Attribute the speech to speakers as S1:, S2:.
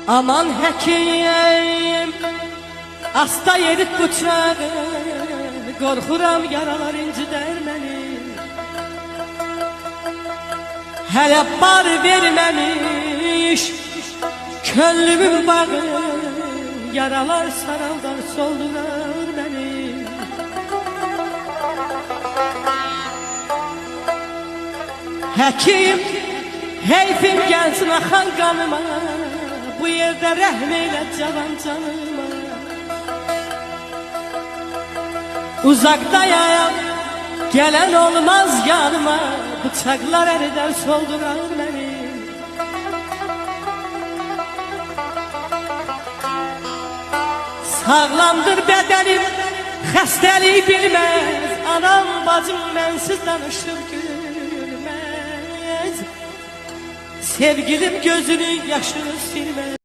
S1: Aman həkim, asta yerib bıçağı, qorxuram yaralar incidər məni. Hələ bar verməmiş könlümün bağı, yaralar saraldar soldurar məni. Həkim, heyfim gəlsin axan qanıma, bu yerdə rəhm eylə cavan canıma. Uzaqdayam, gələn olmaz yanıma, bıçaqlar ərilər soldurar məni. Sağlamdır bədənim, xəstəlik bilməz, anam bacım mənsiz danışır gülməz. Sevgilim gözünün yaşını silməz.